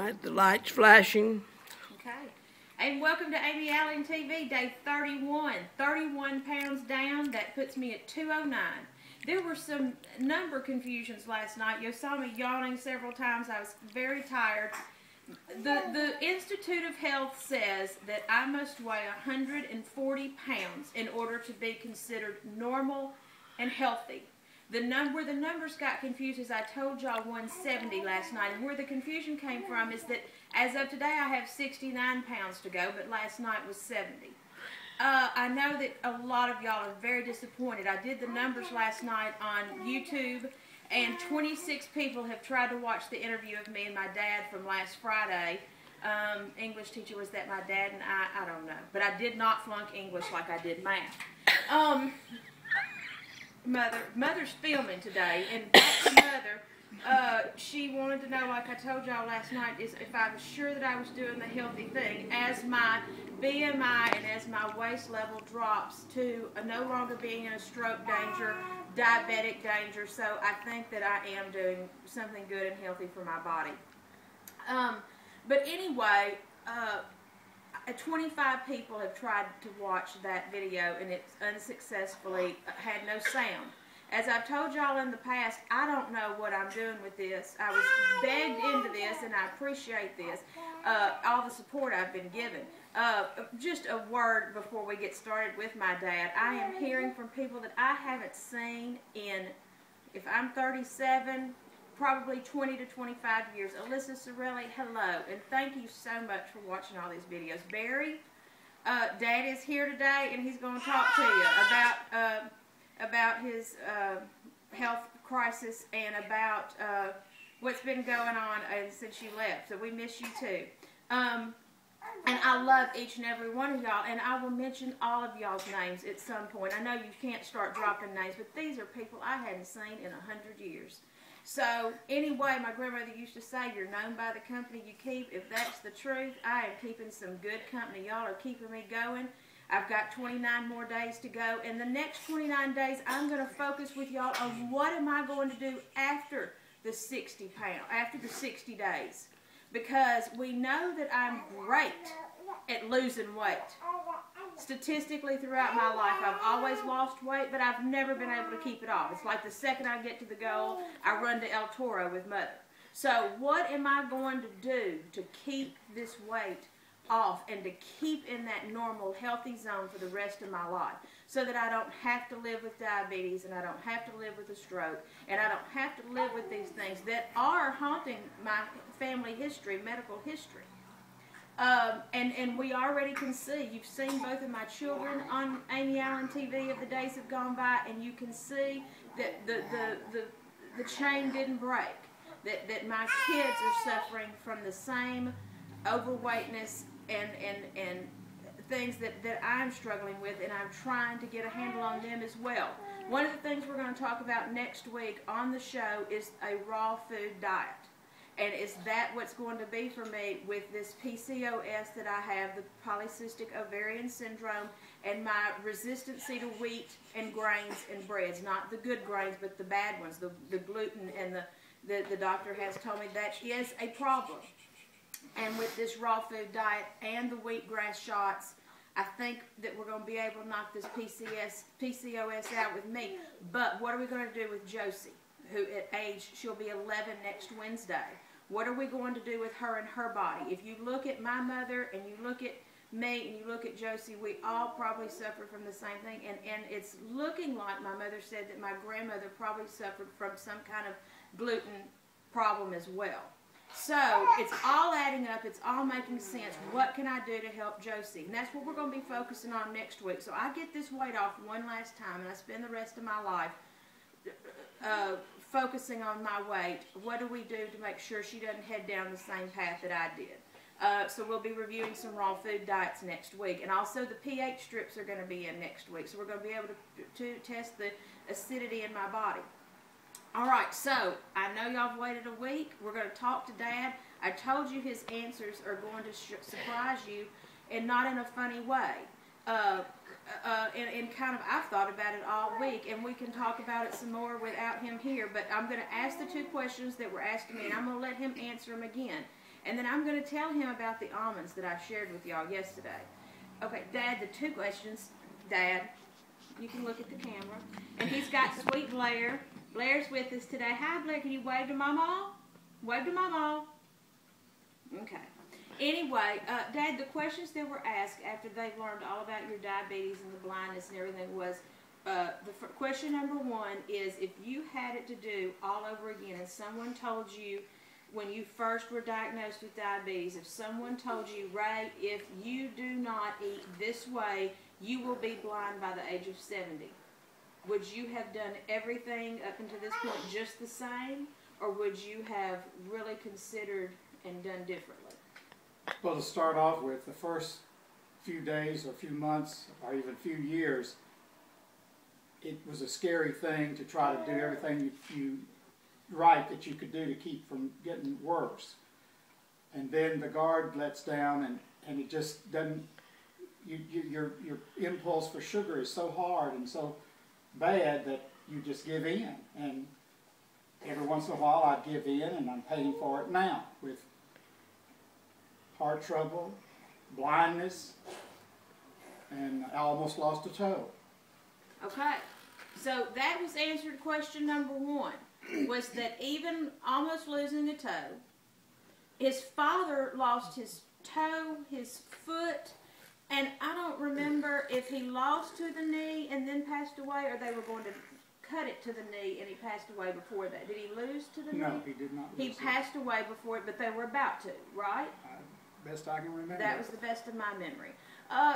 Alright, the light's flashing. Okay. And welcome to AmyAllenTV, day 31. 31 pounds down. That puts me at 209. There were some number confusions last night. You saw me yawning several times. I was very tired. The Institute of Health says that I must weigh 140 pounds in order to be considered normal and healthy. Where the numbers got confused is I told y'all 170 last night, and where the confusion came from is that as of today I have 69 pounds to go, but last night was 70. I know that a lot of y'all are very disappointed. I did the numbers last night on YouTube, and 26 people have tried to watch the interview of me and my dad from last Friday. English teacher, was that my dad and I don't know. But I did not flunk English like I did math. Mother's filming today, and back to Mother, she wanted to know, like I told y'all last night, is if I was sure that I was doing the healthy thing as my BMI and as my waist level drops to no longer being in a stroke danger, diabetic danger. So I think that I am doing something good and healthy for my body. But anyway, 25 people have tried to watch that video, and it's unsuccessfully had no sound. As I've told y'all in the past, I don't know what I'm doing with this. I was begged into this, and I appreciate this, all the support I've been given. Just a word before we get started with my dad. I am hearing from people that I haven't seen in, if I'm 37, probably 20 to 25 years. Alyssa Sorelli, hello, and thank you so much for watching all these videos. Barry, Dad is here today, and he's going to talk to you about his health crisis and about what's been going on since you left. So we miss you too. And I love each and every one of y'all, and I will mention all of y'all's names at some point. I know you can't start dropping names, but these are people I hadn't seen in 100 years. So, anyway, my grandmother used to say, you're known by the company you keep. If that's the truth, I am keeping some good company. Y'all are keeping me going. I've got 29 more days to go. And the next 29 days, I'm going to focus with y'all on what am I going to do after the 60 days. Because we know that I'm great at losing weight. Statistically, throughout my life, I've always lost weight, but I've never been able to keep it off. It's like the second I get to the goal, I run to El Toro with Mother. So what am I going to do to keep this weight off and to keep in that normal, healthy zone for the rest of my life, so that I don't have to live with diabetes, and I don't have to live with a stroke, and I don't have to live with these things that are haunting my family history, medical history. And we already can see, you've seen both of my children on AmyAllenTV of the days have gone by, and you can see that the chain didn't break, that my kids are suffering from the same overweightness and things that I'm struggling with, and I'm trying to get a handle on them as well. One of the things we're going to talk about next week on the show is a raw food diet. And is that what's going to be for me with this PCOS that I have, the polycystic ovarian syndrome, and my resistancy to wheat and grains and breads? Not the good grains, but the bad ones, the gluten, and the doctor has told me that is a problem. And with this raw food diet and the wheatgrass shots, I think that we're going to be able to knock this PCOS out with me. But what are we going to do with Josie, who at age, she'll be 11 next Wednesday? What are we going to do with her and her body? If you look at my mother and you look at me and you look at Josie, we all probably suffer from the same thing. And it's looking like my mother said that my grandmother probably suffered from some kind of gluten problem as well. So it's all adding up. It's all making sense. What can I do to help Josie? And that's what we're going to be focusing on next week. So I get this weight off one last time, and I spend the rest of my life focusing on my weight. What do we do to make sure she doesn't head down the same path that I did? So we'll be reviewing some raw food diets next week. And also the pH strips are going to be in next week. So we're going to be able to test the acidity in my body. Alright, so I know y'all have waited a week. We're going to talk to Dad. I told you his answers are going to surprise you, and not in a funny way. And kind of, I've thought about it all week, and we can talk about it some more without him here, but I'm going to ask the two questions that were asked to me, and I'm going to let him answer them again. And then I'm going to tell him about the almonds that I shared with y'all yesterday. Okay, Dad, the 2 questions. Dad, you can look at the camera. And he's got sweet Blair. Blair's with us today. Hi, Blair. Can you wave to Mama? Wave to Mama. Okay. Anyway, Dad, the questions that were asked after they learned all about your diabetes and the blindness and everything was, question number 1 is, if you had it to do all over again and someone told you when you first were diagnosed with diabetes, if someone told you, Ray, if you do not eat this way, you will be blind by the age of 70, would you have done everything up until this point just the same, or would you have really considered and done differently? Well, to start off with, the first few days or few months or even few years, it was a scary thing to try to do everything right that you could do to keep from getting worse. And then the guard lets down, and it just doesn't, your impulse for sugar is so hard and so bad that you just give in. And every once in a while I'd give in, and I'm paying for it now with heart trouble, blindness, and I almost lost a toe. Okay, so that was answered question number 1, was that even almost losing a toe, his father lost his toe, his foot, and I don't remember if he lost to the knee and then passed away, or they were going to cut it to the knee and he passed away before that. Did he lose to the knee? No, he did not lose. He passed away before it, but they were about to, right? Best I can remember. That was the best of my memory.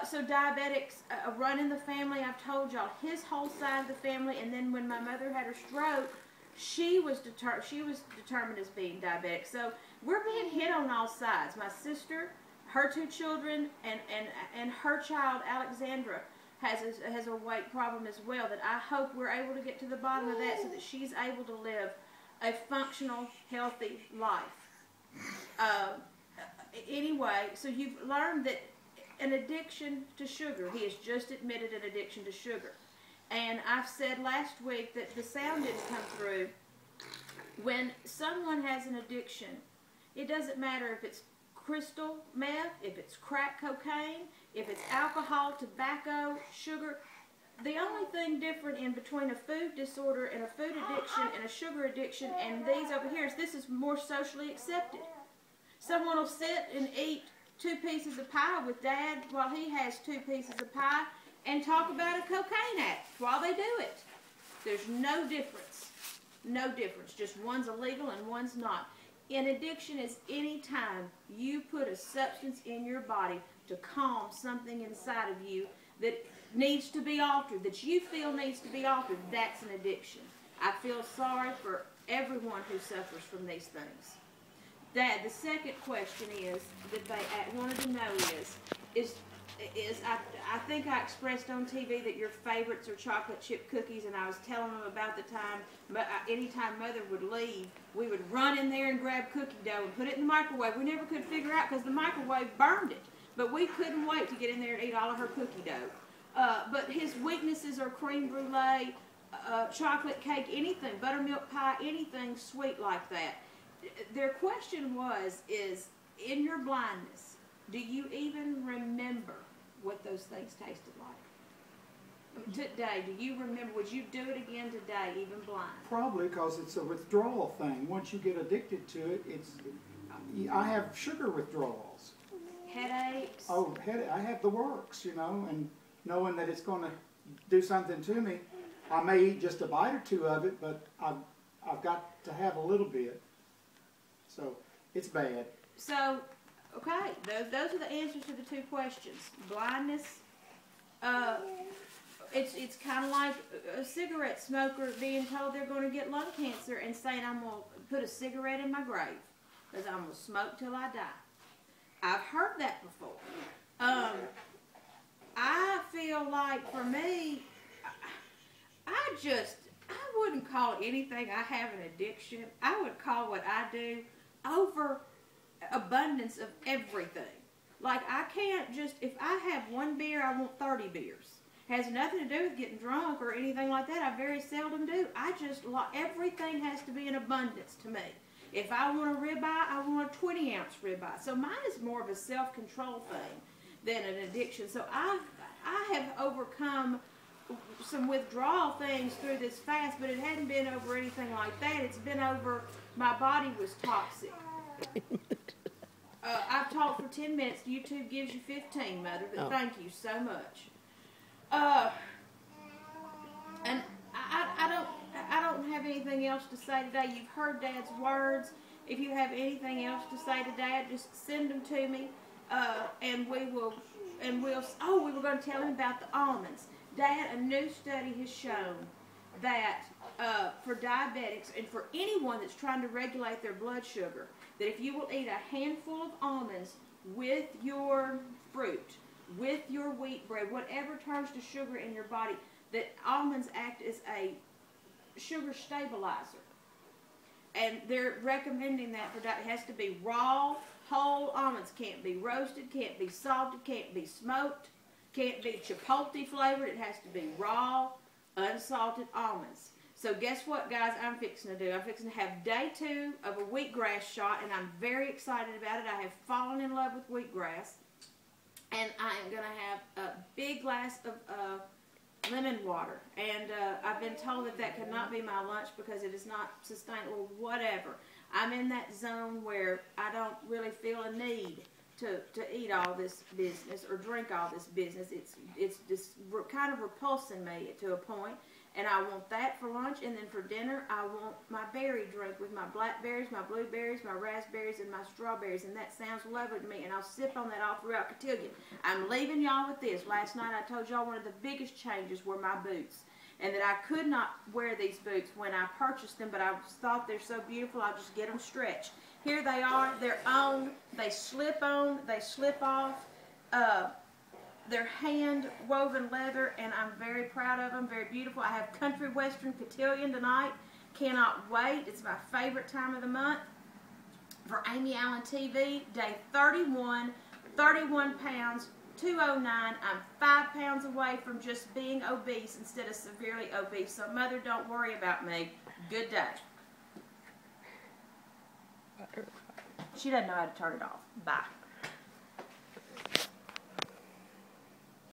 So diabetics run in the family. I've told y'all his whole side of the family. And then when my mother had her stroke, she was determined as being diabetic. So we're being hit on all sides. My sister, her 2 children, and her child Alexandra has a weight problem as well. That I hope we're able to get to the bottom of that, so that she's able to live a functional, healthy life. Anyway, so you've learned that an addiction to sugar, he has just admitted an addiction to sugar. And I've said last week that the sound didn't come through. When someone has an addiction, it doesn't matter if it's crystal meth, if it's crack cocaine, if it's alcohol, tobacco, sugar. The only thing different in between a food disorder and a food addiction and a sugar addiction and these over here is this is more socially accepted. Someone will sit and eat 2 pieces of pie with Dad while he has 2 pieces of pie and talk about a cocaine act while they do it. There's no difference. No difference. Just one's illegal and one's not. An addiction is any time you put a substance in your body to calm something inside of you that needs to be altered, that you feel needs to be altered. That's an addiction. I feel sorry for everyone who suffers from these things. Dad, the second question is that they wanted to know is I think I expressed on TV that your favorites are chocolate chip cookies, and I was telling them about the time, anytime Mother would leave, we would run in there and grab cookie dough and put it in the microwave. We never could figure out because the microwave burned it, but we couldn't wait to get in there and eat all of her cookie dough. But his weaknesses are creme brulee, chocolate cake, anything, buttermilk pie, anything sweet like that. Their question is in your blindness, do you even remember what those things tasted like? Today, do you remember, would you do it again today, even blind? Probably, because it's a withdrawal thing. Once you get addicted to it, I have sugar withdrawals. Headaches? Oh, I have the works, you know, and knowing that it's going to do something to me, I may eat just a bite or 2 of it, but I've got to have a little bit. So, it's bad. So, okay, those are the answers to the 2 questions. Blindness, it's kind of like a cigarette smoker being told they're going to get lung cancer and saying, I'm going to put a cigarette in my grave because I'm going to smoke till I die. I've heard that before. I feel like for me, I wouldn't call anything I have an addiction. I would call what I do over abundance of everything. Like I can't just, if I have 1 beer, I want 30 beers. Has nothing to do with getting drunk or anything like that. I very seldom do. Everything has to be in abundance to me. If I want a ribeye, I want a 20-ounce ribeye. So mine is more of a self-control thing than an addiction. So I have overcome some withdrawal things through this fast, but it hadn't been over anything like that. It's been over my body was toxic. I've talked for 10 minutes. YouTube gives you 15, Mother, but thank you so much. And I don't have anything else to say today. You've heard Dad's words. If you have anything else to say to Dad, just send them to me, and we will. Oh, we were going to tell him about the almonds. Dad, a new study has shown that for diabetics and for anyone that's trying to regulate their blood sugar, that if you will eat a handful of almonds with your fruit, with your wheat bread, whatever turns to sugar in your body, that almonds act as a sugar stabilizer. And they're recommending that for diet. It has to be raw, whole almonds. Can't be roasted, can't be salted, can't be smoked, can't be chipotle flavored. It has to be raw, unsalted almonds. So guess what, guys, I'm fixing to do? I'm fixing to have day 2 of a wheatgrass shot, and I'm very excited about it. I have fallen in love with wheatgrass, and I am going to have a big glass of lemon water. And I've been told that cannot be my lunch because it is not sustainable, whatever. I'm in that zone where I don't really feel a need to eat all this business or drink all this business. It's just kind of repulsing me to a point. And I want that for lunch, and then for dinner, I want my berry drink with my blackberries, my blueberries, my raspberries, and my strawberries, and that sounds lovely to me, and I'll sip on that all throughout Cotillion. I'm leaving y'all with this. Last night I told y'all one of the biggest changes were my boots, and that I could not wear these boots when I purchased them, but I thought they're so beautiful, I'll just get them stretched. Here they are. They're on. They slip on. They slip off. They're hand-woven leather, and I'm very proud of them. Very beautiful. I have Country Western Cotillion tonight. Cannot wait. It's my favorite time of the month. For AmyAllenTV, day 31, 31 pounds, 209. I'm 5 pounds away from just being obese instead of severely obese. So, Mother, don't worry about me. Good day. She doesn't know how to turn it off. Bye.